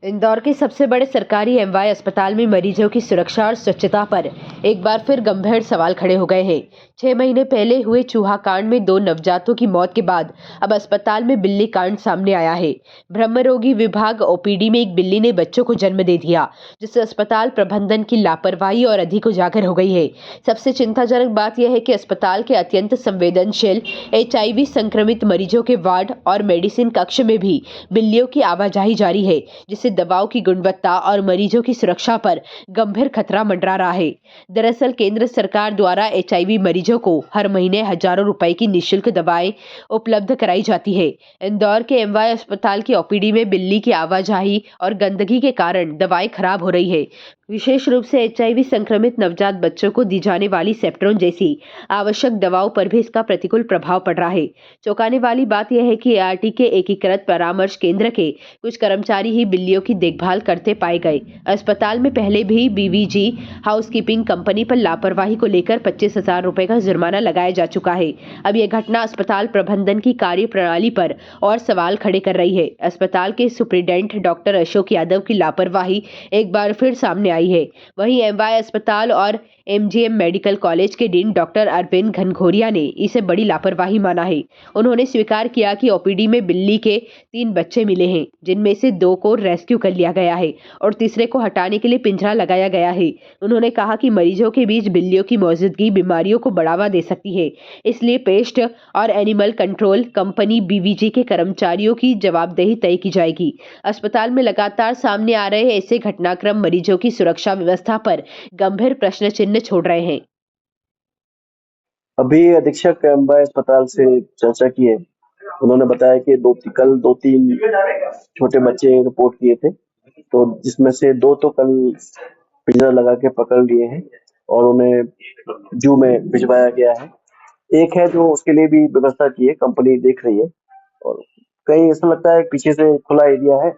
इंदौर के सबसे बड़े सरकारी एमवाय अस्पताल में मरीजों की सुरक्षा और स्वच्छता पर एक बार फिर गंभीर सवाल खड़े हो गए हैं। 6 महीने पहले हुए चूहा कांड में 2 नवजातों की मौत के बाद अब अस्पताल में बिल्ली कांड सामने आया है। ब्रह्मरोगी विभाग ओपीडी में एक बिल्ली ने बच्चों को जन्म दे दिया, जिससे अस्पताल प्रबंधन की लापरवाही और अधिक उजागर हो गई है। सबसे चिंताजनक बात यह है कि अस्पताल के अत्यंत संवेदनशील HIV संक्रमित मरीजों के वार्ड और मेडिसिन कक्ष में भी बिल्लियों की आवाजाही जारी है, जिससे दवाओं की गुणवत्ता और मरीजों की सुरक्षा पर गंभीर खतरा मंडरा रहा है। दरअसल केंद्र सरकार द्वारा HIV मरीजों को हर महीने हजारों रुपए की निःशुल्क दवाएं उपलब्ध कराई जाती है। इंदौर के एमवाय अस्पताल की ओपीडी में बिल्ली की आवाजाही और गंदगी के कारण दवाएं खराब हो रही है। विशेष रूप से HIV संक्रमित नवजात बच्चों को दी जाने वाली सेप्ट्रोन जैसी आवश्यक दवाओं पर भी इसका प्रतिकूल प्रभाव पड़ रहा है। चौंकाने वाली बात यह है कि ART के एकीकृत परामर्श केंद्र के कुछ कर्मचारी ही बिल्लियों की देखभाल करते पाए गए। अस्पताल में पहले भी BVG हाउसकीपिंग कंपनी पर लापरवाही को लेकर 25,000 रुपए का जुर्माना लगाया जा चुका है। अब यह घटना अस्पताल प्रबंधन की कार्यप्रणाली पर और सवाल खड़े कर रही है। अस्पताल के सुप्रिंटेंडेंट डॉक्टर अशोक यादव की लापरवाही एक बार फिर सामने आई है। वहीं एमवाय अस्पताल और MGM मेडिकल कॉलेज के डीन डॉक्टर अरविंद घनघोरिया ने इसे बड़ी लापरवाही माना है। उन्होंने स्वीकार किया कि ओपीडी में बिल्ली के 3 बच्चे मिले हैं, जिनमें से 2 को रेस्क्यू कर लिया गया है और तीसरे को हटाने के लिए पिंजरा लगाया गया है। उन्होंने कहा कि मरीजों के बीच बिल्लियों की मौजूदगी बीमारियों को बढ़ावा दे सकती है, इसलिए पेस्ट और एनिमल कंट्रोल कंपनी BVG के कर्मचारियों की जवाबदेही तय की जाएगी। अस्पताल में लगातार सामने आ रहे ऐसे घटनाक्रम मरीजों की सुरक्षा व्यवस्था पर गंभीर प्रश्न चिन्ह छोड़ रहे हैं। अभी अधीक्षक एमवाय अस्पताल से चर्चा की है। उन्होंने बताया कि कल 2-3 छोटे बच्चे रिपोर्ट किए थे, तो जिसमें से 2 तो कल पिंजरा लगा के पकड़ लिए हैं और उन्हें जू में भिजवाया गया है। एक है जो उसके लिए भी व्यवस्था की है, कंपनी देख रही है और कहीं ऐसा लगता है पीछे से खुला एरिया है,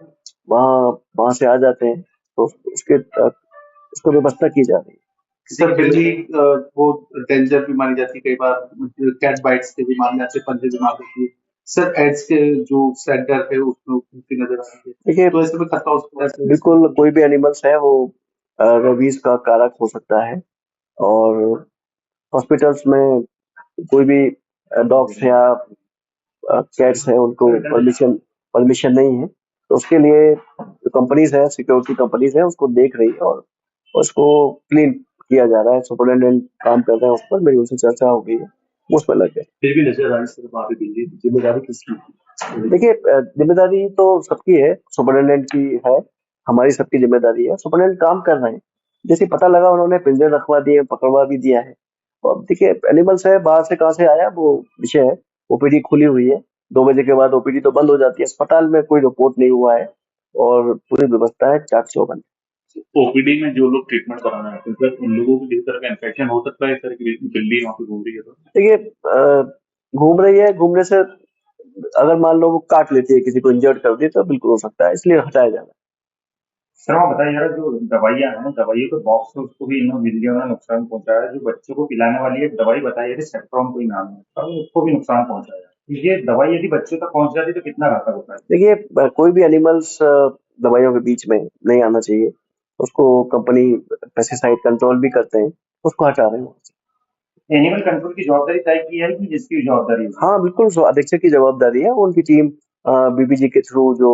वहां से आ जाते हैं, तो उसको व्यवस्था की जा रही है। सर बिल्ली वो डेंजर भी मानी जाती है, कई बार कैट बाइट्स से भी मानी जाती है, पंजे भी मार देती है। सर एड्स के जो सेंटर है उसमें उनकी नजर आती है, देखिए तो ऐसे में खतरा उसको बिल्कुल कोई भी एनिमल्स है वो रेबीज का कारक हो सकता है और हॉस्पिटल्स में कोई भी डॉग्स या कैट्स है उनको परमिशन नहीं है, तो उसके लिए जो कंपनीज है, सिक्योरिटी कंपनीज है, उसको देख रही है और उसको क्लीन किया जा रहा है। सुपरिटेंडेंट काम कर रहे हैं उस पर, मेरी उनसे चर्चा हो गई है, उसमें लग गए। फिर भी जिम्मेदारी किसकी? देखिए जिम्मेदारी तो सबकी है, सुपरिटेंडेंट की है, हमारी सबकी जिम्मेदारी है। सुपरिटेंडेंट काम कर रहे हैं, जैसे पता लगा उन्होंने पिंजरे रखवा दिए, पकड़वा भी दिया है। और देखिए एनिमल्स है, बाहर से कहाँ से आया वो विषय है। ओपीडी खुली हुई है, 2 बजे के बाद ओपीडी तो बंद हो जाती है। अस्पताल में कोई रिपोर्ट नहीं हुआ है और पूरी व्यवस्था है चाक-चौबंद। ओपीडी में जो लोग ट्रीटमेंट कराना है तो उन लोगों को किसी तरह का इन्फेक्शन हो सकता है सर, कि बिल्ली वहाँ पे घूम रही है तो? देखिए घूम रही है, घूमने से अगर मान लो वो काट लेती है, किसी को इंजर्ड कर दी तो बिल्कुल हो सकता है, इसलिए हटाया जाना। सर आप बताइए यार, जो दवाइयाँ हैं, दवाइयों के बॉक्स से उसको भी बिल्लियों ने नुकसान पहुंचाया है। जो बच्चों को पिलाने वाली एक दवाई बताई है, सेप्ट्रोन कोई नाम है, और उसको भी नुकसान पहुंचाया है। ये दवाई यदि बच्चों तक पहुंच जाती तो कितना घातक होता है? देखिए कोई भी एनिमल्स दवाइयों के बीच में नहीं आना चाहिए, उसको कंपनी पेस्टिसाइड कंट्रोल भी करते हैं, उसको हटा रहे हैं। एनिमल कंट्रोल की जवाबदारी तय की है कि जिसकी जवाबदारी है? हाँ बिल्कुल, अधीक्षक की जवाबदारी है, उनकी टीम BVG के थ्रू जो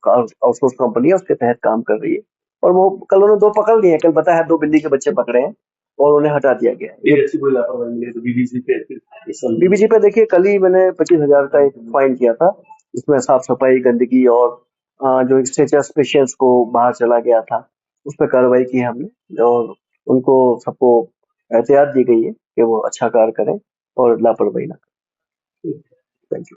आउटसोर्स कंपनी है उसके तहत काम कर रही है और वो कल उन्होंने 2 पकड़ लिए हैं, कल बताया 2 बिल्ली के बच्चे पकड़े हैं और उन्हें हटा दिया गया है। BVG पे देखिए कल ही मैंने 25,000 का एक फाइन किया था, इसमें साफ सफाई, गंदगी और जो स्ट्रेचर्स पेशेंट्स को बाहर चला गया था उस पर कार्रवाई की हमने और उनको सबको एहतियात दी गई है कि वो अच्छा कार्य करें और लापरवाही ना करें। Thank you.